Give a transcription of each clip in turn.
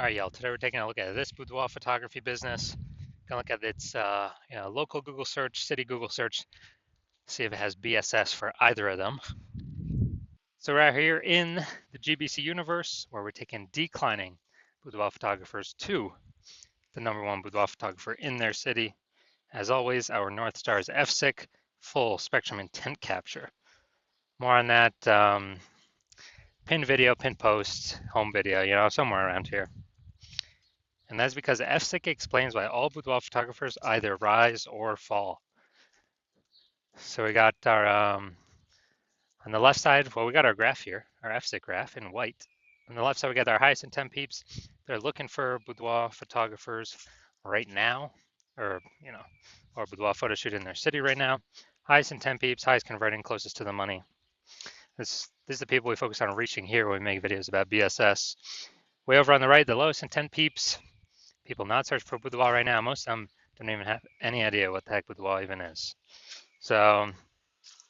All right, y'all. Today we're taking a look at this boudoir photography business. Gonna look at its local Google search, city Google search, see if it has BSS for either of them. So we're out here in the GBC universe where we're taking declining boudoir photographers to the #1 boudoir photographer in their city. As always, our North Star is FSIC, full spectrum intent capture. More on that pin video, pin post, home video, somewhere around here. And that's because FSIC explains why all boudoir photographers either rise or fall. So we got our, on the left side, well, we got our graph here, our FSIC graph in white. On the left side, we got our highest intent peeps. They're looking for boudoir photographers right now, or boudoir photo shoot in their city right now. Highest intent peeps, highest converting, closest to the money. This is the people we focus on reaching here when we make videos about BSS. Way over on the right, the lowest intent peeps, people not searching for boudoir right now. Most of them don't even have any idea what the heck boudoir even is. So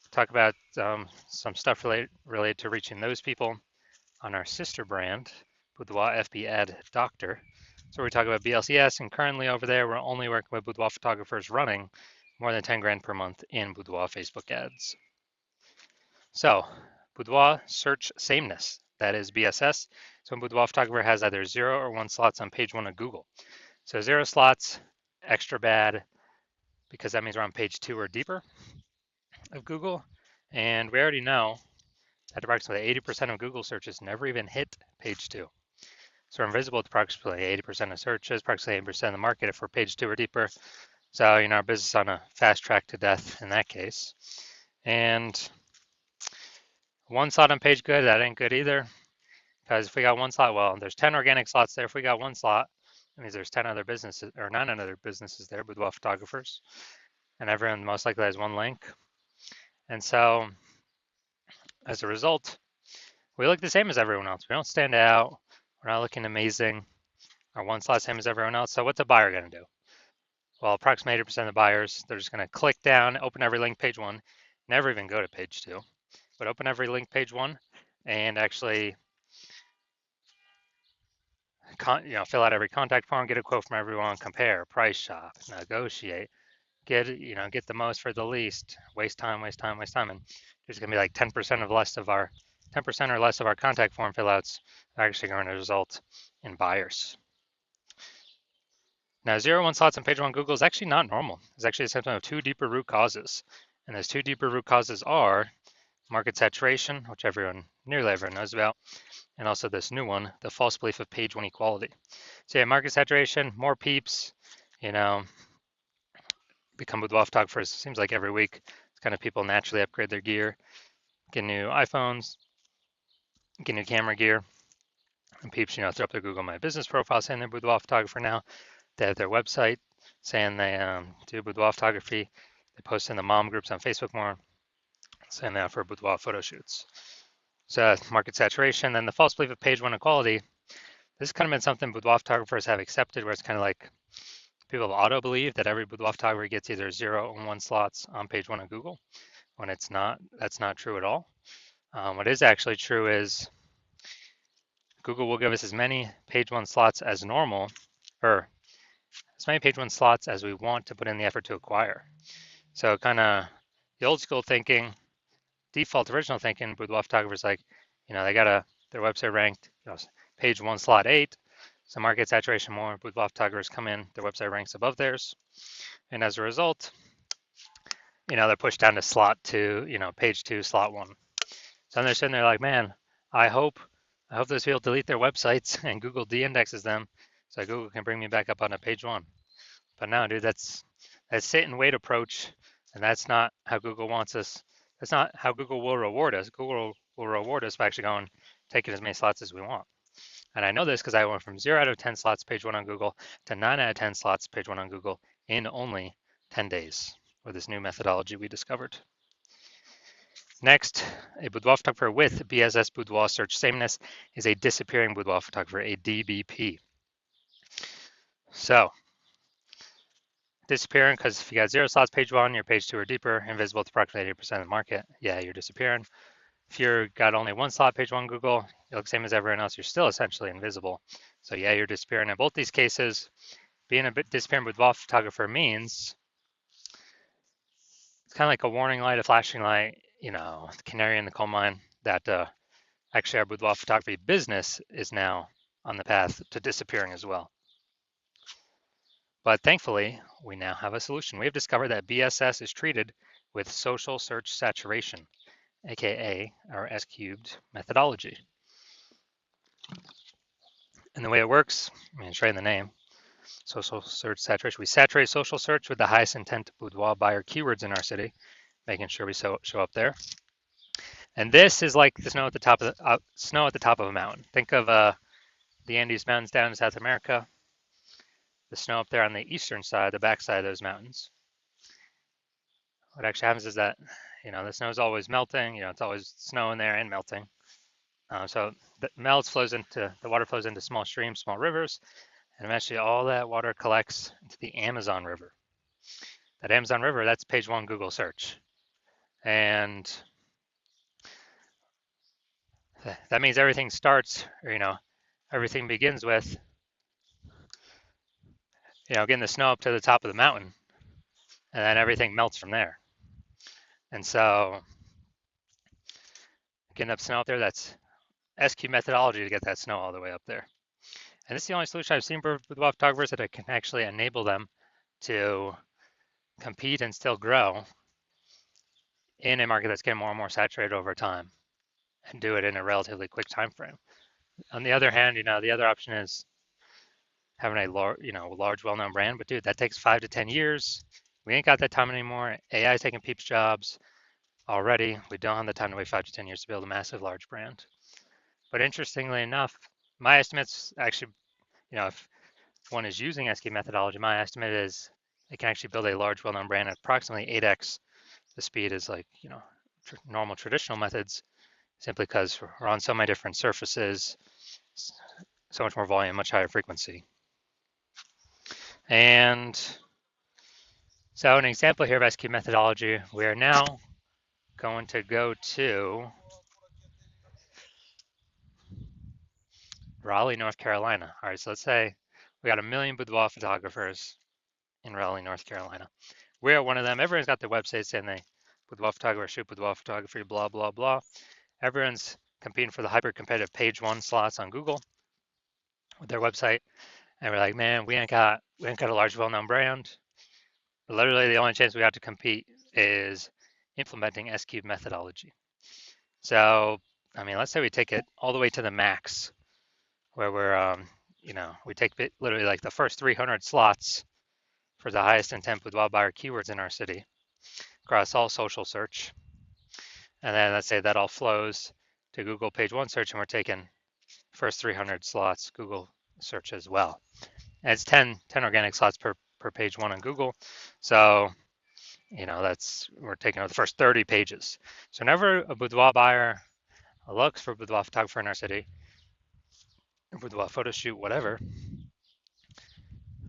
talk about some stuff related to reaching those people on our sister brand, Boudoir FB Ad Doctor. So we talk about BLCS, and currently over there, we're only working with boudoir photographers running more than 10 grand per month in boudoir Facebook ads. So boudoir search sameness, that is BSS. So a boudoir photographer has either 0 or 1 slots on page 1 of Google. So 0 slots, extra bad, because that means we're on page 2 or deeper of Google. And we already know that approximately 80% of Google searches never even hit page 2. So we're invisible to approximately 80% of searches, approximately 80% of the market if we're page 2 or deeper. So, our business is on a fast track to death in that case. And 1 slot on page good, that ain't good either. Because if we got 1 slot, well, there's 10 organic slots there. If we got 1 slot, that means there's 10 other businesses, or 9 other businesses there, boudoir photographers. And everyone most likely has 1 link. And so, as a result, we look the same as everyone else. We don't stand out. We're not looking amazing. Our 1 slot same as everyone else. So what's a buyer going to do? Well, approximately 80% of the buyers, they're just going to click down, open every link page 1, never even go to page 2, but open every link page 1 and actually fill out every contact form, get a quote from everyone, compare, price shop, negotiate, get the most for the least, waste time, and there's going to be like 10% or less of our contact form fill outs are actually going to result in buyers. Now, 0 1 slots on page 1 Google is actually not normal. It's actually a symptom of 2 deeper root causes. And those 2 deeper root causes are market saturation, which nearly everyone knows about, and also this new one, the false belief of page 1 equality. So yeah, market saturation, more peeps, become boudoir photographers. Seems like every week, it's kind of people naturally upgrade their gear, get new iPhones, get new camera gear, and peeps, throw up their Google My Business profile saying they're boudoir photographer now. They have their website saying they do boudoir photography. They post in the mom groups on Facebook more, saying they offer boudoir photo shoots. So market saturation, then the false belief of page 1 equality. This has kind of been something boudoir photographers have accepted, where it's kind of like people auto believe that every boudoir photographer gets either 0 or 1 slots on page 1 of Google, when it's not. That's not true at all. What is actually true is Google will give us as many page 1 slots as normal, or as many page 1 slots as we want to put in the effort to acquire. So kind of the old school thinking, default original thinking, boudoir photographers they got their website ranked, page 1 slot 8. So market saturation more, boudoir photographers come in, their website ranks above theirs. And as a result, they're pushed down to slot 2, page 2, slot 1. So they're sitting there like, man, I hope those people delete their websites and Google de-indexes them so Google can bring me back up on a page 1. But no, dude, that's sit and wait approach, and that's not how Google wants us. That's not how Google will reward us. Google will reward us by actually going, taking as many slots as we want. And I know this because I went from 0 out of 10 slots page 1 on Google to 9 out of 10 slots page 1 on Google in only 10 days with this new methodology we discovered. Next, a boudoir photographer with BSS boudoir search sameness is a disappearing boudoir photographer, a DBP. So, disappearing because if you got 0 slots page 1, you're page 2 or deeper, invisible to approximately 80% of the market, yeah, you're disappearing. If you've got only 1 slot page 1 Google, you look the same as everyone else, you're still essentially invisible So yeah, you're disappearing. In both these cases, being a bit disappearing boudoir photographer means it's kind of like a warning light, a flashing light, the canary in the coal mine that actually our boudoir photography business is now on the path to disappearing as well. But thankfully, we now have a solution. We have discovered that BSS is treated with social search saturation, aka our S cubed methodology. And the way it works, it's right in the name, social search saturation. We saturate social search with the highest intent boudoir buyer keywords in our city, making sure we show up there. And this is like the snow at the top of a mountain. Think of the Andes Mountains down in South America, the snow up there on the eastern side, the backside of those mountains. What actually happens is that, the snow is always melting. It's always snowing there and melting. So the water flows into small streams, small rivers, and eventually all that water collects into the Amazon River. That Amazon River, that's page one Google search. And that means everything starts, everything begins with, getting the snow up to the top of the mountain, and then everything melts from there. And so getting up snow up there, that's SQ methodology to get that snow all the way up there. And this is the only solution I've seen for boudoir photographers that can actually enable them to compete and still grow in a market that's getting more and more saturated over time, and do it in a relatively quick time frame. On the other hand, the other option is having a large, well-known brand. But dude, that takes 5 to 10 years. We ain't got that time anymore. AI is taking people's jobs already. We don't have the time to wait 5 to 10 years to build a massive, large brand. But interestingly enough, my estimates actually, if one is using SQ methodology, my estimate is it can actually build a large, well-known brand at approximately 8x the speed as normal traditional methods, simply because we're on so many different surfaces, so much more volume, much higher frequency. And so an example here of SQ methodology, we are now going to go to Raleigh, North Carolina. All right, so let's say we got 1 million boudoir photographers in Raleigh, North Carolina. We're one of them. Everyone's got their websites saying they boudoir photographer, shoot boudoir photography, blah, blah, blah. Everyone's competing for the hyper competitive page one slots on Google with their website. And we're like, man, we ain't got a large, well-known brand. Literally, the only chance we have to compete is implementing S-cube methodology. So, let's say we take it all the way to the max, where we're, we take literally like the first 300 slots for the highest intent boudoir buyer keywords in our city across all social search. And then let's say that all flows to Google page one search, and we're taking first 300 slots Google search as well. And it's 10 organic slots per page one on Google. So, we're taking out the first 30 pages. So whenever a boudoir buyer looks for a boudoir photographer in our city, a boudoir photo shoot, whatever,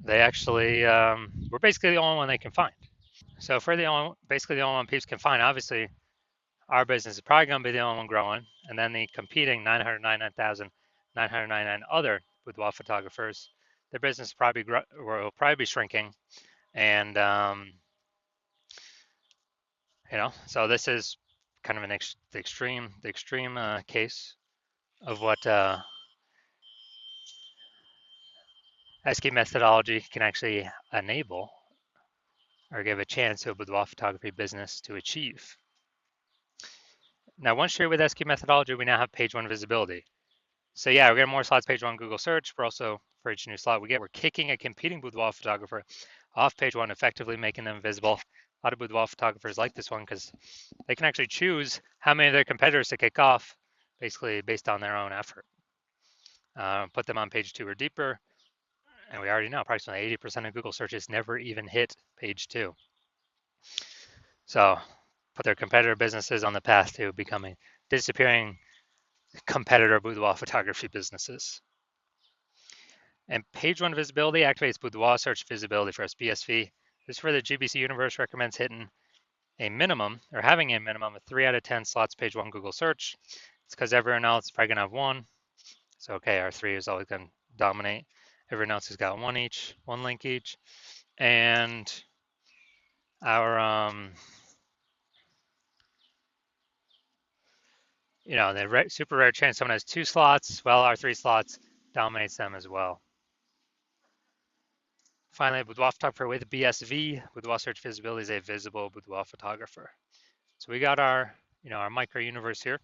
they actually, we're basically the only one they can find. So if we're basically the only one people can find, obviously our business is probably going to be the only one growing, and then the competing 999,999 other boudoir photographers, their business will probably be shrinking. And so this is kind of the extreme case of what SQ methodology can actually enable or give a chance to a boudoir photography business to achieve. Now, once you're with SQ methodology, we now have page one visibility. So yeah, we're getting more slots page one Google search. We're also, for each new slot we're kicking a competing boudoir photographer off page one, effectively making them visible. A lot of boudoir photographers like this one because they can actually choose how many of their competitors to kick off, basically based on their own effort. Put them on page two or deeper, and we already know approximately 80% of Google searches never even hit page two. So put their competitor businesses on the path to becoming disappearing competitor boudoir photography businesses. And page one visibility activates boudoir search visibility for us, BSV. This is where the GBC universe recommends hitting a minimum or having a minimum of 3 out of 10 slots page one Google search. It's because everyone else is probably going to have one. So, okay, our 3 is always going to dominate. Everyone else has got one each, one link each. And our, the super rare chance someone has 2 slots, well, our 3 slots dominates them as well. Finally, boudoir photographer with BSV, boudoir search visibility is a visible boudoir photographer. So we got our micro universe here.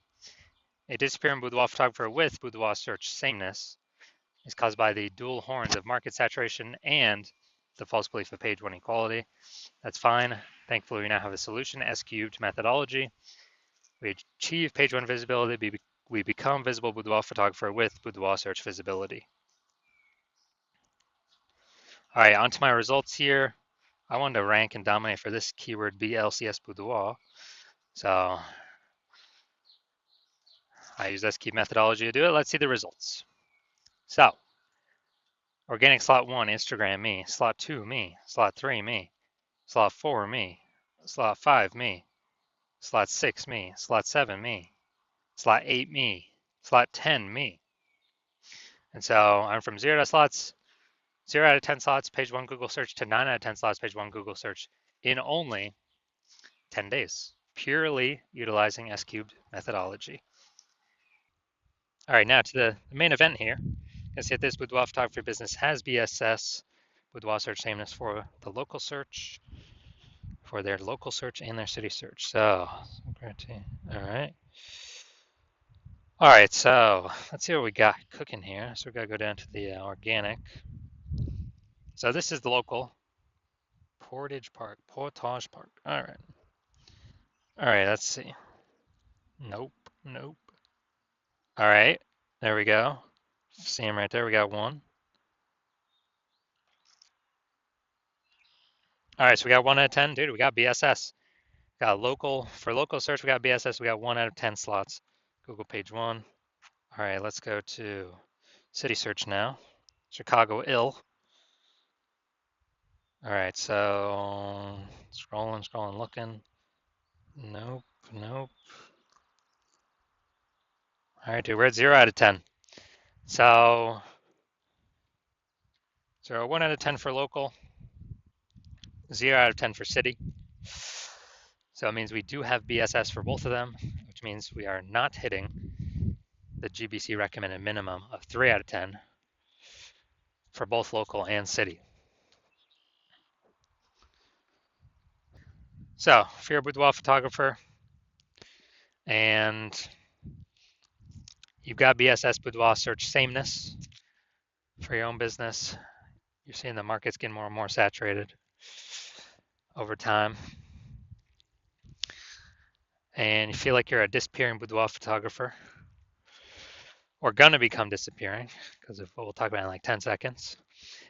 A disappearing boudoir photographer with boudoir search sameness is caused by the dual horns of market saturation and the false belief of page 1 equality. That's fine. Thankfully, we now have a solution, S-cubed methodology. We achieve page 1 visibility. We become visible boudoir photographer with boudoir search visibility. All right, on to my results here. I wanted to rank and dominate for this keyword BLCS boudoir. So I use S-cubed methodology to do it. Let's see the results. So organic slot 1, Instagram, me. Slot 2, me. Slot 3, me. Slot 4, me. Slot 5, me. Slot 6, me. Slot 7, me. Slot 8, me. Slot 10, me. And so I'm from 0 out of 10 slots, page 1 Google search, to 9 out of 10 slots, page 1 Google search in only 10 days, purely utilizing S-cubed methodology. All right, now to the main event here. You can see that this boudoir photography business has BSS, boudoir search sameness for the local search, for their local search and their city search. So, all right. All right, so let's see what we got cooking here. So we got to go down to the organic. So this is the local Portage Park. All right. All right, let's see. Nope. All right, there we go. See him right there. We got one. All right, so we got 1 out of 10. Dude, we got BSS. Got for local search, we got BSS. We got 1 out of 10 slots. Google page 1. All right, let's go to city search now. Chicago ill. All right, so scrolling, looking. Nope. All right, dude, we're at 0 out of 10. So 1 out of 10 for local, 0 out of 10 for city. So it means we do have BSS for both of them, which means we are not hitting the GBC recommended minimum of 3 out of 10 for both local and city. So if you're a boudoir photographer and you've got BSS boudoir search sameness for your own business, you're seeing the market's getting more and more saturated over time, and you feel like you're a disappearing boudoir photographer, or gonna become disappearing because of what we'll talk about in like 10 seconds.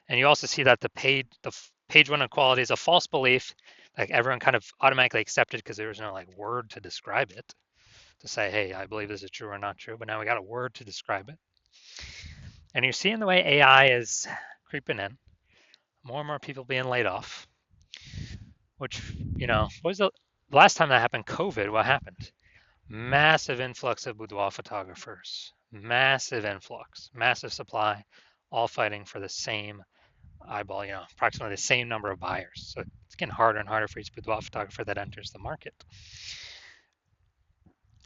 And you also see that the page 1 equality is a false belief, like everyone kind of automatically accepted because there was no like word to describe it, to say, hey, I believe this is true or not true, but now we got a word to describe it. And you're seeing the way AI is creeping in, more and more people being laid off, which, what was the last time that happened? COVID, what happened? Massive influx of boudoir photographers, massive influx, massive supply, all fighting for the same eyeball, approximately the same number of buyers. So it's getting harder and harder for each boudoir photographer that enters the market.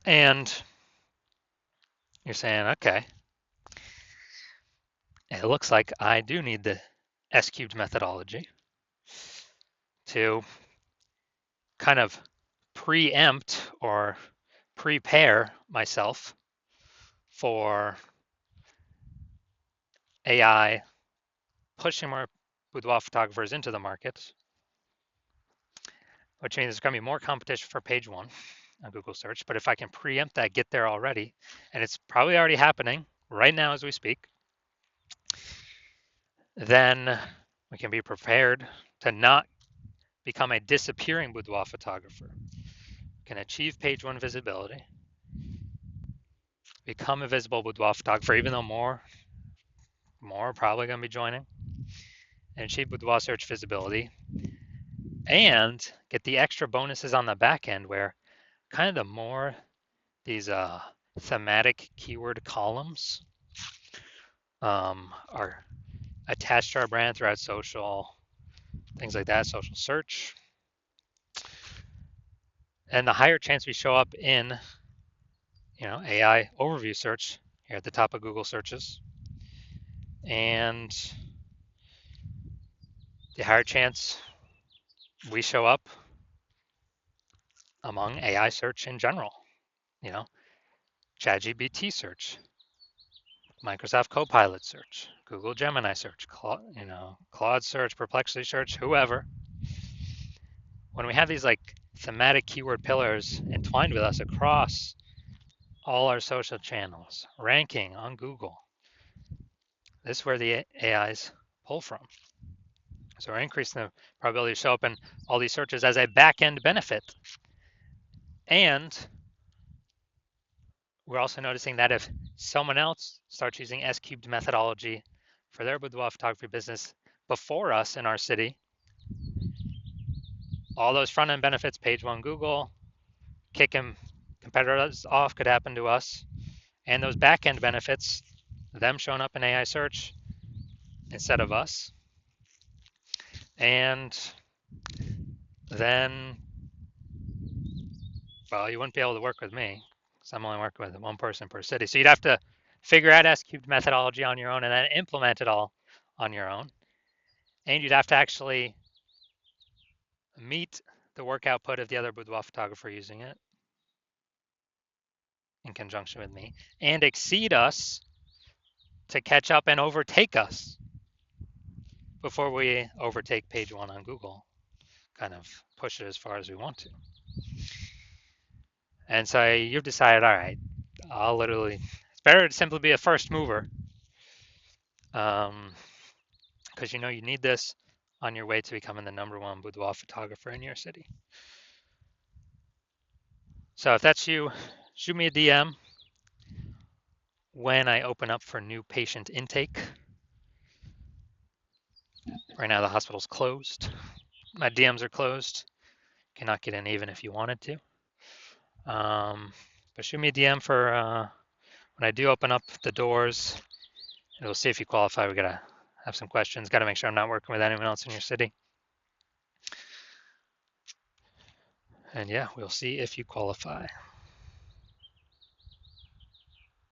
And you're saying, okay, it looks like I do need the S-cubed methodology to kind of preempt or prepare myself for AI pushing more boudoir photographers into the market, which means there's going to be more competition for page 1 on Google search. But if I can preempt that, get there already, and it's probably already happening right now as we speak, then we can be prepared to not become a disappearing boudoir photographer. We can achieve page 1 visibility, become a visible boudoir photographer, even though more are probably going to be joining, and achieve boudoir search visibility, and get the extra bonuses on the back end where kind of the more these thematic keyword columns are attached to our brand throughout social, things like that, social search. And the higher chance we show up in, AI overview search here at the top of Google searches. And the higher chance we show up among AI search in general, you know, ChatGPT search, Microsoft Copilot search, Google Gemini search, Claude search, Perplexity search, whoever. When we have these like thematic keyword pillars entwined with us across all our social channels, ranking on Google, this is where the AIs pull from. So we're increasing the probability to show up in all these searches as a back-end benefit. And we're also noticing that if someone else starts using S-cubed methodology for their boudoir photography business before us in our city, all those front-end benefits, page one Google, kicking competitors off could happen to us. And those back-end benefits, them showing up in AI search instead of us. And then, well, you wouldn't be able to work with me because I'm only working with one person per city. So you'd have to figure out S-cubed methodology on your own and then implement it all on your own. And you'd have to actually meet the work output of the other boudoir photographer using it in conjunction with me and exceed us to catch up and overtake us before we overtake page one on Google, kind of push it as far as we want to. And so you've decided, all right, it's better to simply be a first mover because you need this on your way to becoming the #1 boudoir photographer in your city. So if that's you, shoot me a DM when I open up for new patient intake. Right now the hospital's closed. My DMs are closed. Cannot get in even if you wanted to. But shoot me a DM for when I do open up the doors. And we'll see if you qualify. We gotta have some questions. Gotta make sure I'm not working with anyone else in your city. And yeah, we'll see if you qualify.